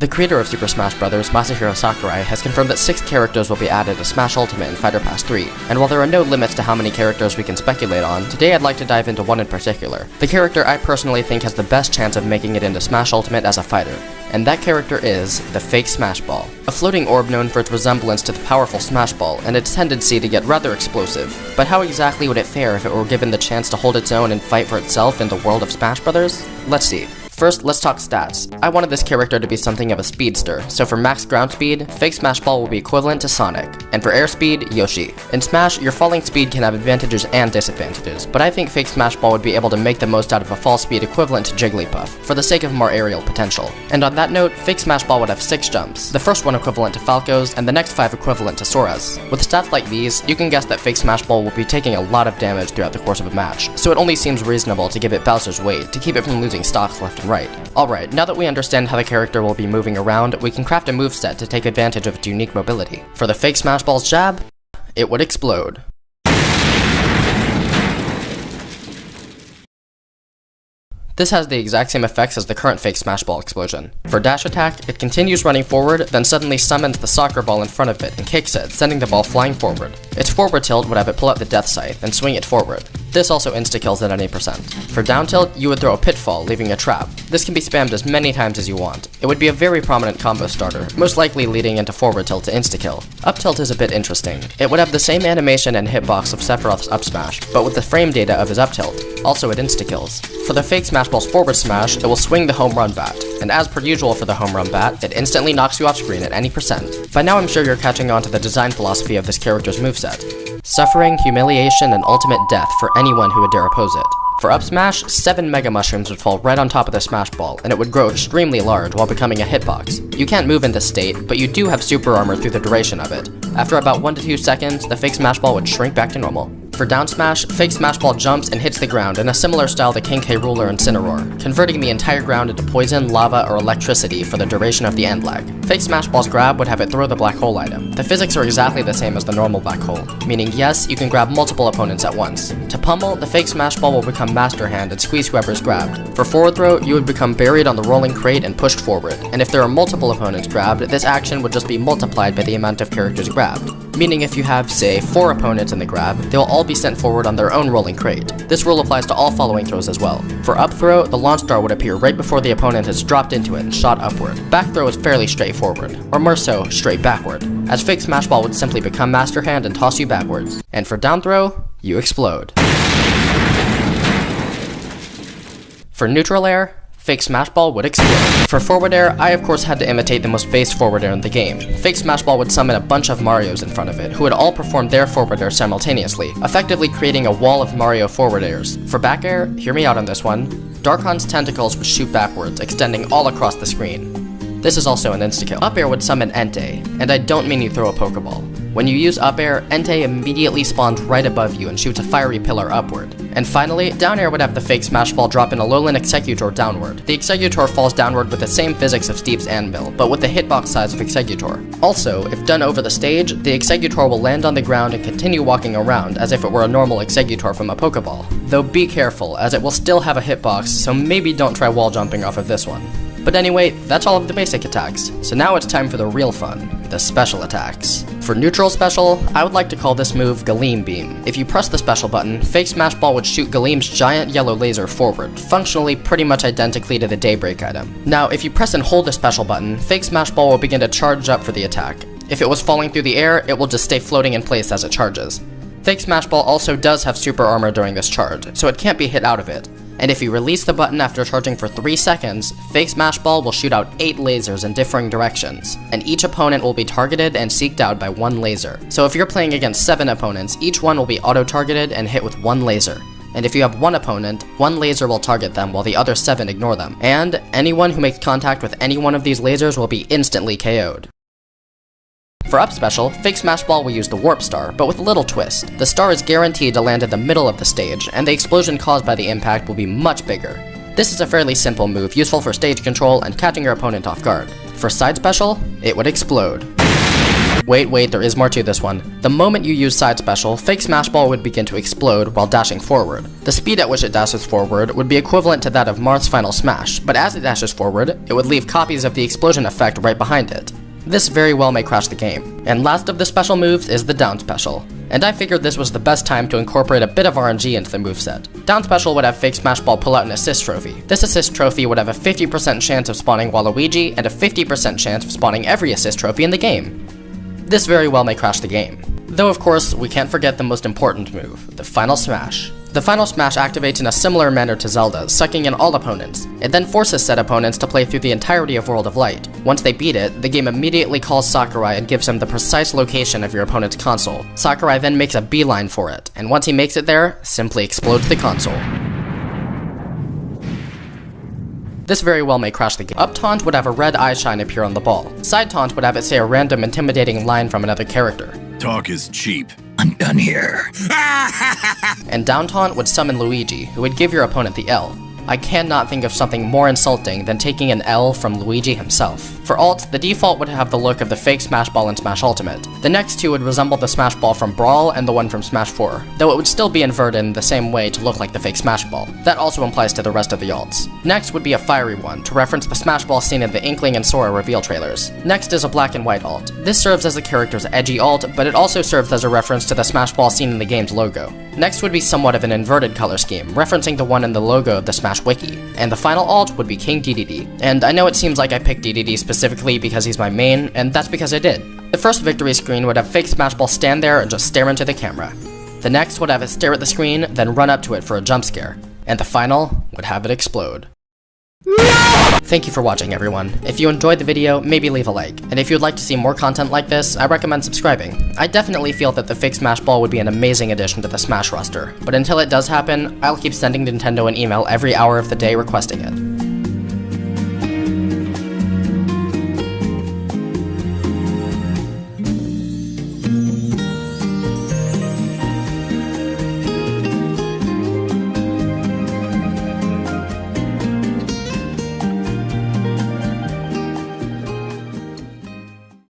The creator of Super Smash Bros., Masahiro Sakurai, has confirmed that 6 characters will be added to Smash Ultimate and Fighter Pass 3, and while there are no limits to how many characters we can speculate on, today I'd like to dive into one in particular. The character I personally think has the best chance of making it into Smash Ultimate as a fighter, and that character is the fake Smash Ball. A floating orb known for its resemblance to the powerful Smash Ball and its tendency to get rather explosive. But how exactly would it fare if it were given the chance to hold its own and fight for itself in the world of Smash Bros? Let's see. First, let's talk stats. I wanted this character to be something of a speedster, so for max ground speed, fake Smash Ball will be equivalent to Sonic, and for air speed, Yoshi. In Smash, your falling speed can have advantages and disadvantages, but I think fake Smash Ball would be able to make the most out of a fall speed equivalent to Jigglypuff, for the sake of more aerial potential. And on that note, fake Smash Ball would have 6 jumps, the first one equivalent to Falco's, and the next 5 equivalent to Sora's. With stats like these, you can guess that fake Smash Ball will be taking a lot of damage throughout the course of a match, so it only seems reasonable to give it Bowser's weight, to keep it from losing stocks left and right. Alright, now that we understand how the character will be moving around, we can craft a moveset to take advantage of its unique mobility. For the fake Smash Ball's jab, it would explode. This has the exact same effects as the current fake Smash Ball explosion. For dash attack, it continues running forward, then suddenly summons the soccer ball in front of it and kicks it, sending the ball flying forward. Its forward tilt would have it pull out the Death Scythe and swing it forward. This also insta-kills at any percent. For down tilt, you would throw a pitfall, leaving a trap. This can be spammed as many times as you want. It would be a very prominent combo starter, most likely leading into forward tilt to insta-kill. Up tilt is a bit interesting. It would have the same animation and hitbox of Sephiroth's up smash, but with the frame data of his up tilt. Also it insta-kills. For the fake Smash Ball's forward smash, it will swing the home run bat, and as per usual for the home run bat, it instantly knocks you off screen at any percent. By now I'm sure you're catching on to the design philosophy of this character's moveset. Suffering, humiliation, and ultimate death for anyone who would dare oppose it. For up smash, 7 Mega Mushrooms would fall right on top of the Smash Ball, and it would grow extremely large while becoming a hitbox. You can't move in this state, but you do have super armor through the duration of it. After about 1 to 2 seconds, the fake Smash Ball would shrink back to normal. For down smash, fake Smash Ball jumps and hits the ground in a similar style to King K. Rool or Incineroar, converting the entire ground into poison, lava, or electricity for the duration of the end lag. Fake Smash Ball's grab would have it throw the black hole item. The physics are exactly the same as the normal black hole, meaning yes, you can grab multiple opponents at once. To pummel, the fake Smash Ball will become Master Hand and squeeze whoever is grabbed. For forward throw, you would become buried on the rolling crate and pushed forward, and if there are multiple opponents grabbed, this action would just be multiplied by the amount of characters grabbed. Meaning if you have, say, 4 opponents in the grab, they will all be sent forward on their own rolling crate. This rule applies to all following throws as well. For up throw, the launch star would appear right before the opponent has dropped into it and shot upward. Back throw is fairly straightforward, or more so, straight backward, as fake Smash Ball would simply become Master Hand and toss you backwards. And for down throw, you explode. For neutral air, fake Smash Ball would explode. For forward air, I of course had to imitate the most based forward air in the game. Fake Smash Ball would summon a bunch of Marios in front of it, who would all perform their forward air simultaneously, effectively creating a wall of Mario forward airs. For back air, hear me out on this one, Darkon's tentacles would shoot backwards, extending all across the screen. This is also an insta-kill. Up air would summon Entei, and I don't mean you throw a Pokeball. When you use up air, Entei immediately spawns right above you and shoots a fiery pillar upward. And finally, down air would have the fake Smash Ball drop an Alolan Exeggutor downward. The Exeggutor falls downward with the same physics of Steep's Anvil, but with the hitbox size of Exeggutor. Also, if done over the stage, the Exeggutor will land on the ground and continue walking around as if it were a normal Exeggutor from a Pokeball. Though be careful, as it will still have a hitbox, so maybe don't try wall jumping off of this one. But anyway, that's all of the basic attacks, so now it's time for the real fun, the special attacks. For neutral special, I would like to call this move Galeem Beam. If you press the special button, fake Smash Ball would shoot Galeem's giant yellow laser forward, functionally pretty much identically to the Daybreak item. Now, if you press and hold the special button, fake Smash Ball will begin to charge up for the attack. If it was falling through the air, it will just stay floating in place as it charges. Fake Smash Ball also does have super armor during this charge, so it can't be hit out of it. And if you release the button after charging for 3 seconds, fake Smash Ball will shoot out 8 lasers in differing directions, and each opponent will be targeted and seeked out by 1 laser. So if you're playing against 7 opponents, each one will be auto-targeted and hit with 1 laser. And if you have 1 opponent, 1 laser will target them while the other 7 ignore them. And anyone who makes contact with any one of these lasers will be instantly KO'd. For up special, fake Smash Ball will use the Warp Star, but with a little twist. The star is guaranteed to land in the middle of the stage, and the explosion caused by the impact will be much bigger. This is a fairly simple move, useful for stage control and catching your opponent off guard. For side special, it would explode. Wait, there is more to this one. The moment you use side special, Fake Smash Ball would begin to explode while dashing forward. The speed at which it dashes forward would be equivalent to that of Marth's Final Smash, but as it dashes forward, it would leave copies of the explosion effect right behind it. This very well may crash the game. And last of the special moves is the down special. And I figured this was the best time to incorporate a bit of RNG into the moveset. Down special would have Fake Smash Ball pull out an assist trophy. This assist trophy would have a 50% chance of spawning Waluigi and a 50% chance of spawning every assist trophy in the game. This very well may crash the game. Though of course, we can't forget the most important move, the Final Smash. The Final Smash activates in a similar manner to Zelda's, sucking in all opponents. It then forces said opponents to play through the entirety of World of Light. Once they beat it, the game immediately calls Sakurai and gives him the precise location of your opponent's console. Sakurai then makes a beeline for it, and once he makes it there, simply explodes the console. This very well may crash the game. Up taunt would have a red eye shine appear on the ball. Side taunt would have it say a random intimidating line from another character. Talk is cheap. I'm done here. And down taunt would summon Luigi, who would give your opponent the L. I cannot think of something more insulting than taking an L from Luigi himself. For alt, the default would have the look of the Fake Smash Ball in Smash Ultimate. The next two would resemble the Smash Ball from Brawl and the one from Smash 4, though it would still be inverted in the same way to look like the Fake Smash Ball. That also applies to the rest of the alts. Next would be a fiery one, to reference the Smash Ball seen in the Inkling and Sora reveal trailers. Next is a black and white alt. This serves as the character's edgy alt, but it also serves as a reference to the Smash Ball seen in the game's logo. Next would be somewhat of an inverted color scheme, referencing the one in the logo of the Smash Wiki. And the final alt would be King DDD. And I know it seems like I picked DDD specifically because he's my main, and that's because I did. The first victory screen would have Fake Smash Ball stand there and just stare into the camera. The next would have it stare at the screen, then run up to it for a jump scare. And the final would have it explode. Thank you for watching, everyone. If you enjoyed the video, maybe leave a like. And if you'd like to see more content like this, I recommend subscribing. I definitely feel that the Fake Smash Ball would be an amazing addition to the Smash roster, but until it does happen, I'll keep sending Nintendo an email every hour of the day requesting it.